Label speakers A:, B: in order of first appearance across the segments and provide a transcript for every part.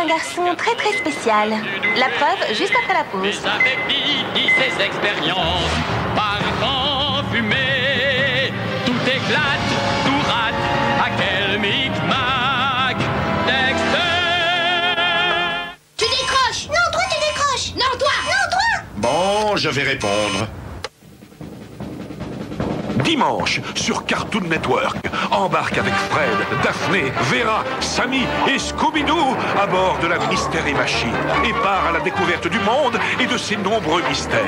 A: un garçon très très spécial. La preuve, juste après la pause.
B: Les avec qui ses expériences partent en fumée. Tout éclate, tout rate, à quel micmac. Dexter.
C: Tu décroches. Non, toi tu décroches. Non, toi. Non, toi.
D: Bon, je vais répondre.
E: Dimanche, sur Cartoon Network, embarque avec Fred, Daphné, Vera, Sammy et Scooby-Doo à bord de la Mystery Machine et part à la découverte du monde et de ses nombreux mystères.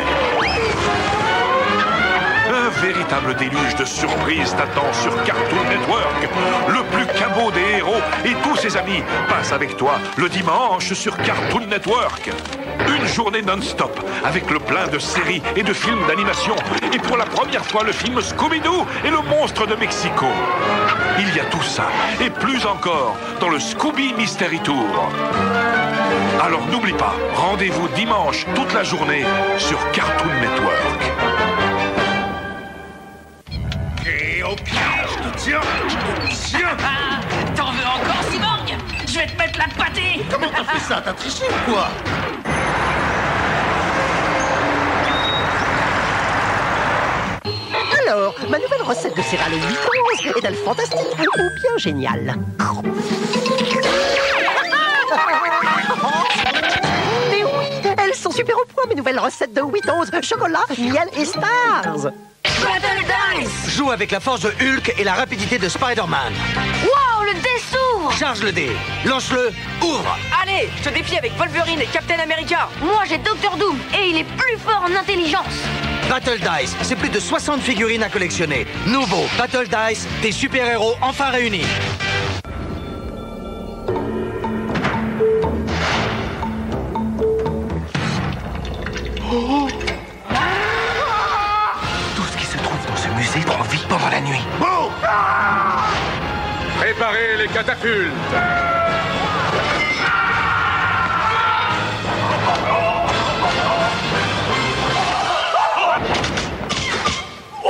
E: Un véritable déluge de surprises t'attend sur Cartoon Network. Le plus cabot des héros et tous ses amis passent avec toi le dimanche sur Cartoon Network. Une journée non-stop avec le plein de séries et de films d'animation. Et pour la première fois, le film Scooby-Doo et le monstre de Mexico. Il y a tout ça et plus encore dans le Scooby Mystery Tour. Alors n'oublie pas, rendez-vous dimanche toute la journée sur Cartoon Network.
D: Et au pied, je te tiens.
F: T'en veux encore, Cyborg? Je vais te mettre la pâtée.
D: Comment t'as fait ça? T'as triché ou quoi?
G: Alors, ma nouvelle recette de céréales 8 est-elle fantastique ou bien géniale? Mais oui, elles sont super au point, mes nouvelles recettes de 8 chocolat, miel et stars.
F: Battle Dice!
H: Joue avec la force de Hulk et la rapidité de Spider-Man.
F: Wow, le dé s'ouvre!
H: Charge le dé, lance-le, ouvre.
F: Allez, je te défie avec Wolverine et Captain America. Moi, j'ai Doctor Doom et il est plus fort en intelligence.
H: Battle Dice, c'est plus de 60 figurines à collectionner. Nouveau Battle Dice, des super-héros enfin réunis.
I: Tout ce qui se trouve dans ce musée prend vie pendant la nuit.
D: Bon!
E: Préparez les catapultes.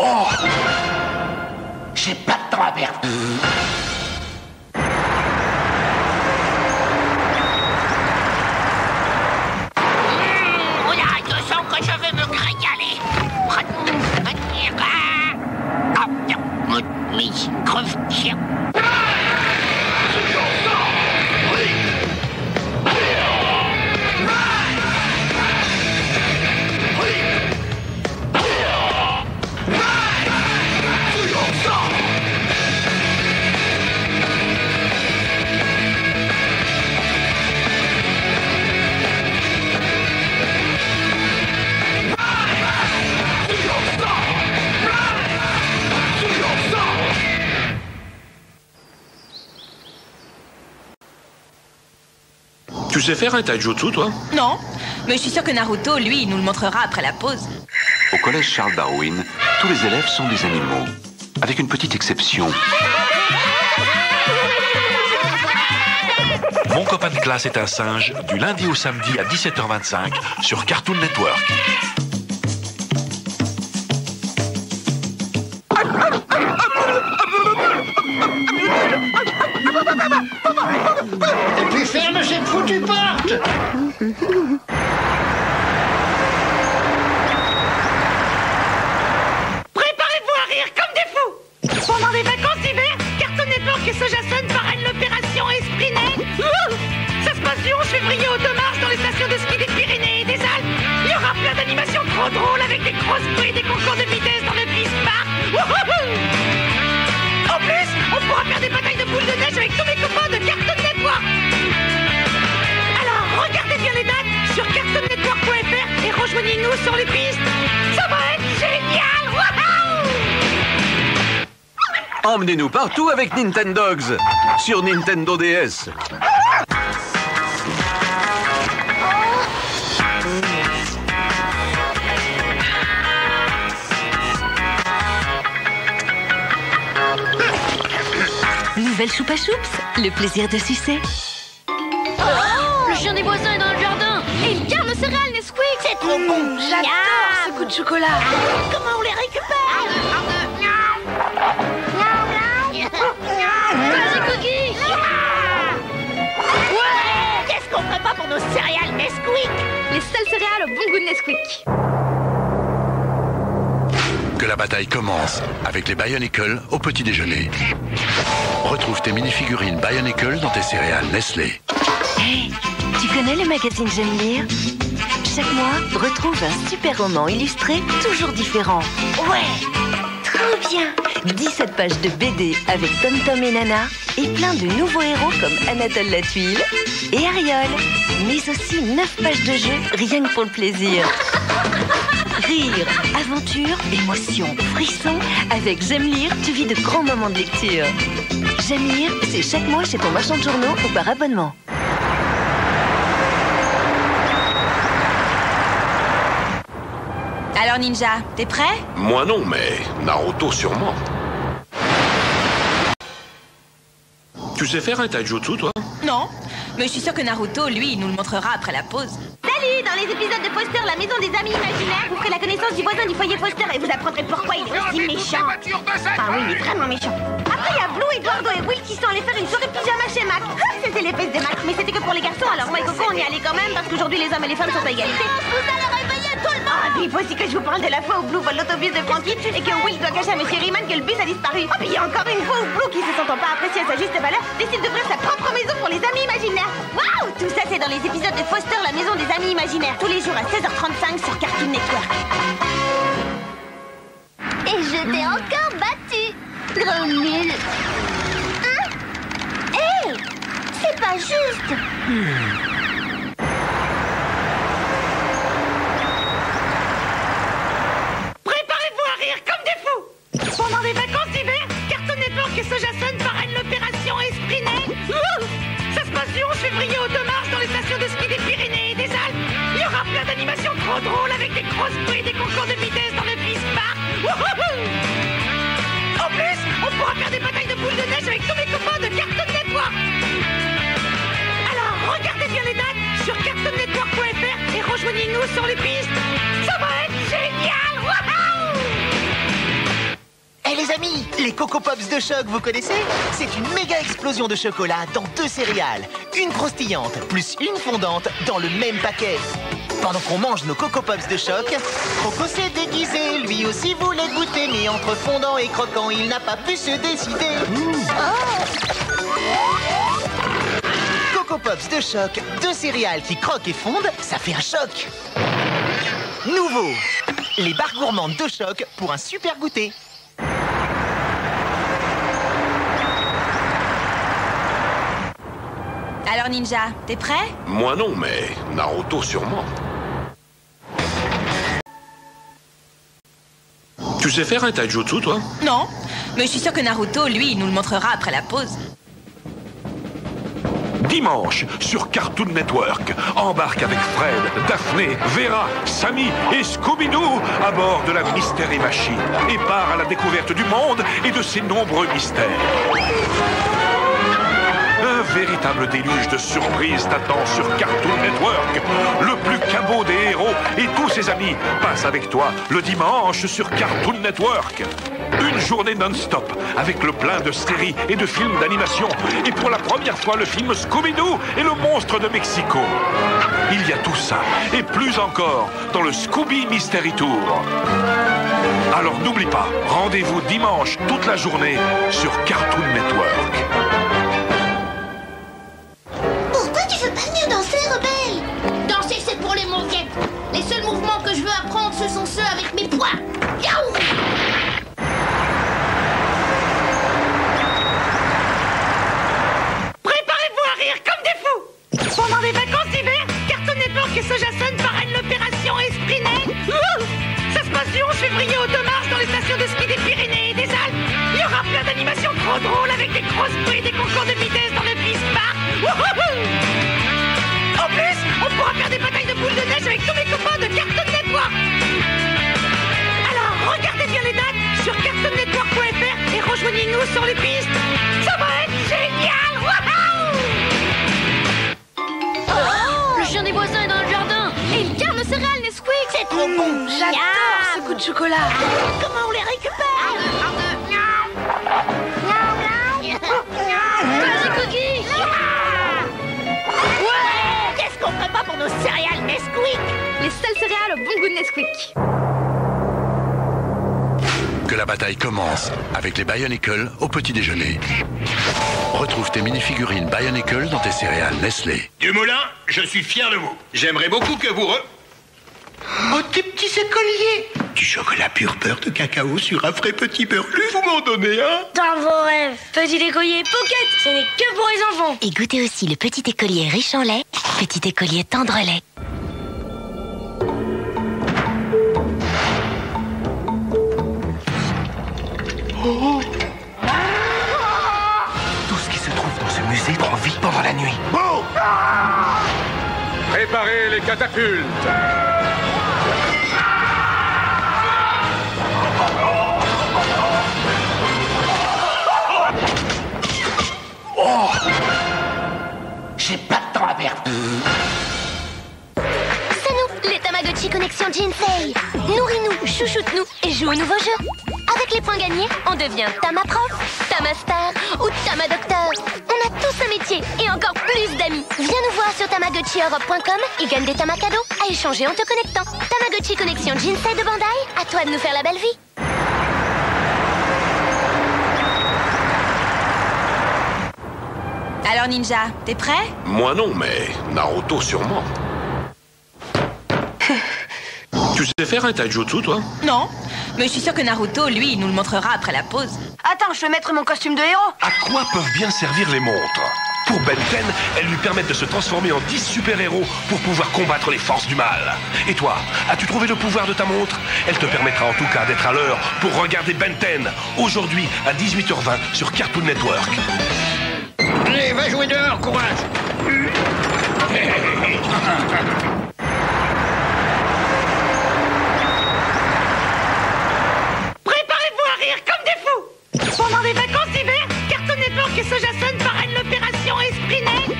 I: Oh! J'ai pas de temps à perdre.
C: Regarde, je sens que je vais me régaler. Creve-chien.
E: Tu sais faire un taijutsu, toi?
A: Non, mais je suis sûre que Naruto, lui, il nous le montrera après la pause.
J: Au collège Charles Darwin, tous les élèves sont des animaux. Avec une petite exception.
E: Mon copain de classe est un singe, du lundi au samedi à 17h25 sur Cartoon Network.
D: Et puis ferme cette foutue porte!
F: Préparez-vous à rire comme des fous. Pendant les vacances d'hiver, Cartoon Network et Sojason parrainent l'opération Esprit Net. Ça se passe du 11 février au 2 mars dans les stations de ski des Pyrénées et des Alpes. Il y aura plein d'animations trop drôles avec des grosses bruits et des concours de vitesse dans le Beast Park. En plus, on pourra faire des batailles de boules de neige avec tous mes copains de Cartoon Network. Alors, regardez bien les dates sur cartoonnetwork.fr et rejoignez-nous sur les pistes. Ça va être génial. Wouhou!
J: Emmenez-nous partout avec Nintendogs sur Nintendo DS.
A: Nouvelle Choupa Choups, le plaisir de sucer.
C: Le chien des voisins est dans le jardin. Et il garde le céréal Nesquik. C'est trop bon.
F: J'adore ce goût de chocolat.
C: Comment on les récupère? Vas-y, Cookie. Ouais. Qu'est-ce qu'on les seules céréales au bon goût de Nesquik.
K: Que la bataille commence avec les Bionicle au petit déjeuner. Retrouve tes mini-figurines Bionicle dans tes céréales Nestlé.
A: Hey, tu connais le magazine J'aime lire? Chaque mois, retrouve un super roman illustré toujours différent. Ouais, trop bien. 17 pages de BD avec Tom Tom et Nana et plein de nouveaux héros comme Anatole la Tuile et Ariol. Mais aussi 9 pages de jeu rien que pour le plaisir. Rire, aventure, émotion, frisson. Avec J'aime lire, tu vis de grands moments de lecture. J'aime lire, c'est chaque mois chez ton marchand de journaux ou par abonnement.
L: Alors Ninja, t'es prêt?
E: Moi non, mais Naruto sûrement. Tu sais faire un taijutsu, toi?
L: Non, mais je suis sûre que Naruto, lui, il nous le montrera après la pause.
A: Salut! Dans les épisodes de Foster, la maison des amis imaginaires, vous ferez la connaissance du voisin du foyer Foster et vous apprendrez pourquoi il est aussi méchant. Ah oui, il est vraiment méchant. Après, il y a Blue, Eduardo et Will qui sont allés faire une soirée pyjama chez Mac. C'était les fesses de Mac, mais c'était que pour les garçons, alors moi et Coco, on y allait quand même parce qu'aujourd'hui, les hommes et les femmes sont à égalité. Vous allez réveiller tout le monde! Ah, puis il faut aussi que je vous parle de la fois où Blue vole l'autobus de Frankie et que Will doit cacher à Monsieur Riemann que le bus a disparu. Ah, puis il y a encore une fois où Blue, qui se sentant pas apprécié à sa juste valeur, décide d'ouvrir sa propre maison pour les amis imaginaires. Waouh! Tout ça, c'est dans les épisodes de Foster, la maison des amis imaginaires, tous les jours à 16h35 sur Cartoon Network.
C: Et je t'ai encore battu. Trop nul. Hein? Hé! C'est pas juste.
F: Préparez-vous à rire comme des fous. Pendant les vacances d'hiver, Cartoon Network et Sojason parrainent l'opération Esprit Net. Ça se passe du 11 février au 2 mars dans les stations de ski des Pyrénées et des Alpes. Il y aura plein d'animations trop drôles avec des grosses bruits et des concours de vitesse dans le Beast Park. En plus, on pourra faire des batailles de boules de neige avec tous les copains de Cartoon Network. Alors, regardez bien les dates sur cartoonnetwork.fr et rejoignez-nous sur les pistes. Ça va être génial.
M: Eh les amis, les Coco Pops de choc, vous connaissez? C'est une méga explosion de chocolat dans 2 céréales. Une croustillante plus une fondante dans le même paquet. Pendant qu'on mange nos Coco Pops de choc, Coco s'est déguisé, lui aussi voulait goûter, mais entre fondant et croquant, il n'a pas pu se décider. Coco Pops de choc, 2 céréales qui croquent et fondent, ça fait un choc. Nouveau, les barres gourmandes de choc pour un super goûter.
L: Alors Ninja, t'es prêt?
E: Moi non, mais Naruto sûrement. Tu sais faire un taijutsu, toi?
L: Non, mais je suis sûre que Naruto, lui, il nous le montrera après la pause.
E: Dimanche, sur Cartoon Network, embarque avec Fred, Daphné, Vera, Sammy et Scooby-Doo à bord de la Mystery Machine et part à la découverte du monde et de ses nombreux mystères. Un véritable déluge de surprises t'attend sur Cartoon Network. Le plus cabot des héros et tous ses amis passent avec toi le dimanche sur Cartoon Network. Une journée non-stop avec le plein de séries et de films d'animation. Et pour la première fois, le film Scooby-Doo et le monstre de Mexico. Il y a tout ça et plus encore dans le Scooby Mystery Tour. Alors n'oublie pas, rendez-vous dimanche toute la journée sur Cartoon Network.
C: Pourquoi tu veux pas venir danser, rebelle? Danser, c'est pour les monquettes. Les seuls mouvements que je veux apprendre, ce sont ceux avec mes poings. Yaou!
F: Préparez-vous à rire comme des fous. Pendant les vacances d'hiver, Cartoon Network et Sojason parrainent l'opération Esprit Net. Ça se passe du 11 février au 2 mars dans les stations de ski des Pyrénées et des Alpes. Il y aura plein d'animations trop drôles avec des grosses bruits et des concours de vitesse dans le Beast Park. En plus, on pourra faire des batailles de boules de neige avec tous les copains de Cartoon Network. Alors, regardez bien les dates sur cartoonnetwork.fr et rejoignez-nous sur les pistes. Ça va être génial.
C: Le chien des voisins est dans le jardin. Et il garde nos céréales Nesquik. C'est trop bon.
L: J'adore ce goût de chocolat.
C: Comment on les récupère? Vas-y, Cookie.
G: Ouais! Qu'est-ce qu'on ferait pas pour nos
C: aux céréales Nesquik.
A: Les seuls céréales au bon goût de Nesquik.
K: Que la bataille commence avec les Bionicle au petit déjeuner. Retrouve tes minifigurines Bionicle dans tes céréales Nestlé.
D: Dumoulin, je suis fier de vous. J'aimerais beaucoup que vous Oh, tes petits écoliers! Du chocolat pur beurre de cacao sur un frais petit beurre. Vous m'en donnez un?
C: Dans vos rêves, petit écolier Pocket, ce n'est que pour les enfants.
N: Et goûtez aussi le petit écolier riche en lait, petit écolier tendre lait.
I: Oh. Tout ce qui se trouve dans ce musée prend vie pendant la nuit.
D: Bon!
E: Préparez les catapultes.
I: Oh! J'ai pas de temps à perdre.
N: C'est nous, les Tamagotchi Connexion Jinsei. Nourris-nous, chouchoute-nous et joue au nouveau jeu. Avec les points gagnés, on devient Tama-prof, Tama-star ou Tama-docteur. On a tous un métier et encore plus d'amis. Viens nous voir sur tamagotchieurope.com et gagne des Tama cadeaux à échanger en te connectant. Tamagotchi Connexion Jinsei de Bandai, à toi de nous faire la belle vie.
L: Alors Ninja, t'es prêt?
E: Moi non, mais Naruto sûrement. Tu sais faire un taijutsu, toi?
L: Non, mais je suis sûre que Naruto, lui, il nous le montrera après la pause.
A: Attends, je vais mettre mon costume de héros.
E: À quoi peuvent bien servir les montres? Pour Ben 10, elles lui permettent de se transformer en 10 super-héros pour pouvoir combattre les forces du mal. Et toi, as-tu trouvé le pouvoir de ta montre? Elle te permettra en tout cas d'être à l'heure pour regarder Ben 10, aujourd'hui à 18h20 sur Cartoon Network.
D: Allez, va jouer dehors, courage!
F: Préparez-vous à rire comme des fous. Pendant les vacances d'hiver, Cartoon Network et Sojason parrainent l'opération Esprit Net.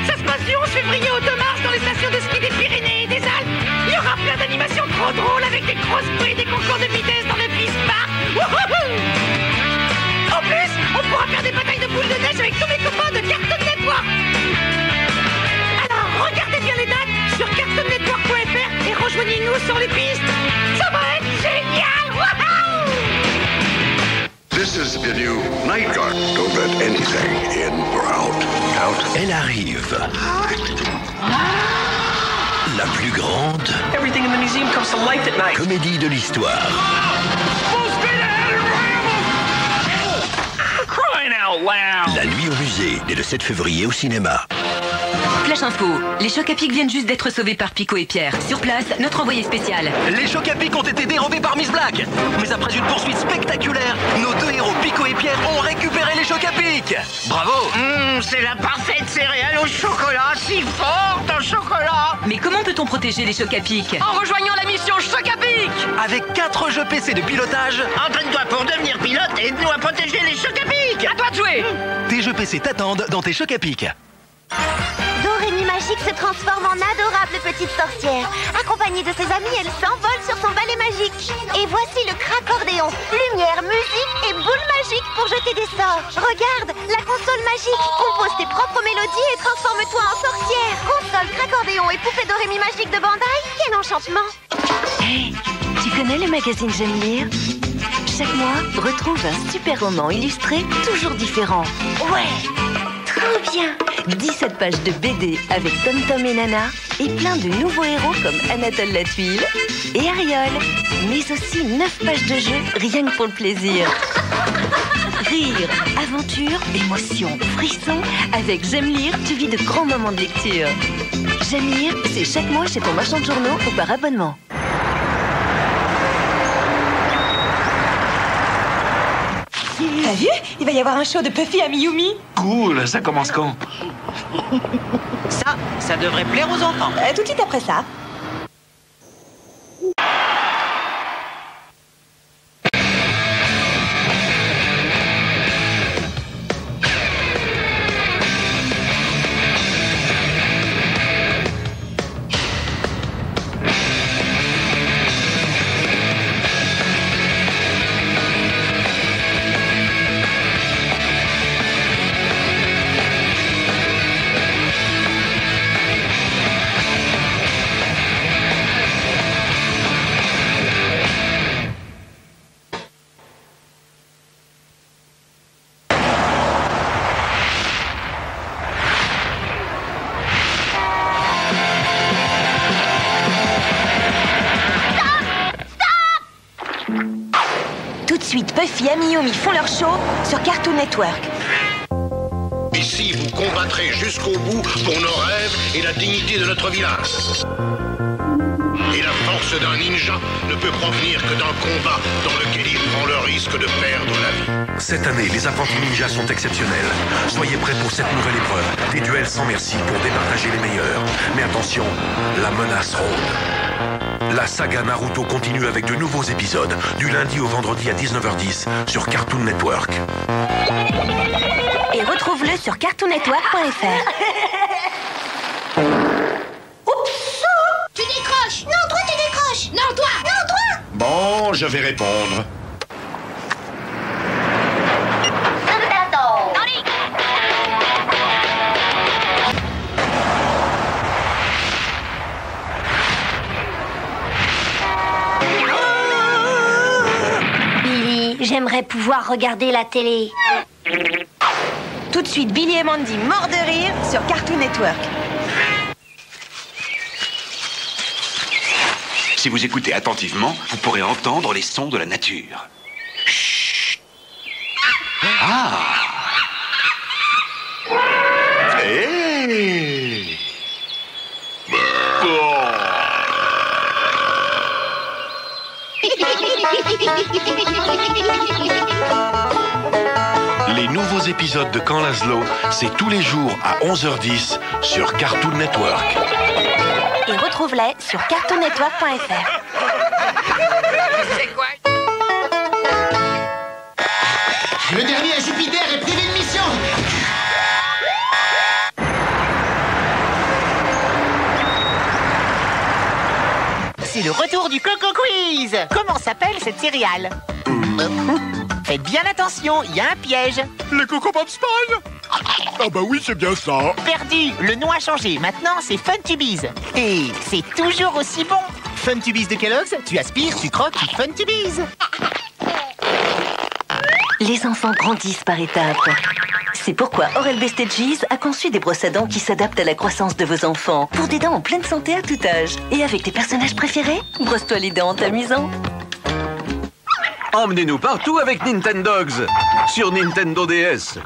F: Ça se passe du 11 février au 2 mars dans les stations de ski des Pyrénées et des Alpes. Il y aura plein d'animations trop drôles avec des grosses bruits et des concours de vitesse dans le Beast Park. En plus, on pourra faire des batailles de boules de neige avec tous mes copains de Cartoon Network. Alors, regardez bien les dates sur cartoonnetwork.fr et rejoignez-nous sur les pistes. Ça va être génial. Wouhou!
O: This is the new Night Guard. Don't let anything in or out.
K: Elle arrive. La plus grande
I: Everything in the museum comes to life at night.
K: comédie de l'histoire.
I: Crying out loud.
K: La nuit au musée, dès le 7 février au cinéma.
P: Flash info, les chocs à pic viennent juste d'être sauvés par Pico et Pierre. Sur place, notre envoyé spécial.
H: Les chocs à pic ont été dérobés par Miss Black. Mais après une poursuite spectaculaire, nos deux héros Pico et Pierre ont récupéré les chocs à pic. Bravo.
I: C'est la parfaite céréale au chocolat, si forte en chocolat.
P: Mais comment peut-on protéger les chocs à pic?
I: En rejoignant la mission Choc à pic.
H: Avec 4 jeux PC de pilotage.
I: Entraîne-toi pour devenir pilote et aide-nous à protéger les chocs à pic. À toi de jouer.
H: Tes jeux PC t'attendent dans tes chocs à pic.
N: Dorémy Magique se transforme en adorable petite sorcière. Accompagnée de ses amis, elle s'envole sur son balai magique. Et voici le cracordéon. Lumière, musique et boule magique pour jeter des sorts. Regarde, la console magique. Compose tes propres mélodies et transforme-toi en sorcière. Console, cracordéon et poupée Dorémy Magique de Bandai. Quel enchantement!
Q: Hey, tu connais le magazine J'aime lire? Chaque mois, retrouve un super roman illustré toujours différent.
N: Ouais, trop bien!
Q: 17 pages de BD avec Tom Tom et Nana et plein de nouveaux héros comme Anatole la Tuile et Ariol. Mais aussi 9 pages de jeu rien que pour le plaisir. Rire, aventure, émotion, frisson. Avec J'aime lire, tu vis de grands moments de lecture. J'aime lire, c'est chaque mois chez ton marchand de journaux ou par abonnement.
L: T'as vu? Il va y avoir un show de Puffy à Miyumi.
I: Cool, ça commence quand?
M: Ça devrait plaire aux enfants.
L: Tout de suite après ça.
Q: Tout de suite, Buffy et Miyomi font leur show sur Cartoon Network.
D: Ici, vous combattrez jusqu'au bout pour nos rêves et la dignité de notre village. Et la force d'un ninja ne peut provenir que d'un combat dans lequel il prend le risque de perdre la vie.
E: Cette année, les apprentis ninjas sont exceptionnels. Soyez prêts pour cette nouvelle épreuve. Des duels sans merci pour départager les meilleurs. Mais attention, la menace rôde. La saga Naruto continue avec de nouveaux épisodes, du lundi au vendredi à 19h10 sur Cartoon Network.
Q: Et retrouve-le sur cartoonnetwork.fr.
C: Tu décroches. Non, toi, tu décroches. Non, toi. Non, toi.
D: Bon, je vais répondre.
N: Billy, j'aimerais pouvoir regarder la télé.
Q: Tout de suite, Billy et Mandy morts de rire sur Cartoon Network.
J: Si vous écoutez attentivement, vous pourrez entendre les sons de la nature. Chut. Ah. Hey.
E: Les nouveaux épisodes de Quand Laszlo, c'est tous les jours à 11h10 sur Cartoon Network.
Q: Et retrouve-les sur cartoonnetwork.fr.
I: C'est quoi?
M: Le dernier à Jupiter est privé de mission. C'est le retour du Coco Quiz. Comment s'appelle cette céréale? Faites bien attention, il y a un piège.
D: Les Coco Pops Pan? Ah bah oui, c'est bien ça.
M: Perdu, le nom a changé. Maintenant, c'est Funtubies. Et c'est toujours aussi bon. Funtubies de Kellogg's, tu aspires, tu croques, tu Funtubies.
Q: Les enfants grandissent par étapes. C'est pourquoi Oral-B Stages a conçu des brosses à dents qui s'adaptent à la croissance de vos enfants. Pour des dents en pleine santé à tout âge. Et avec tes personnages préférés, brosse-toi les dents en t'amusant.
H: Emmenez-nous partout avec Nintendogs sur Nintendo DS.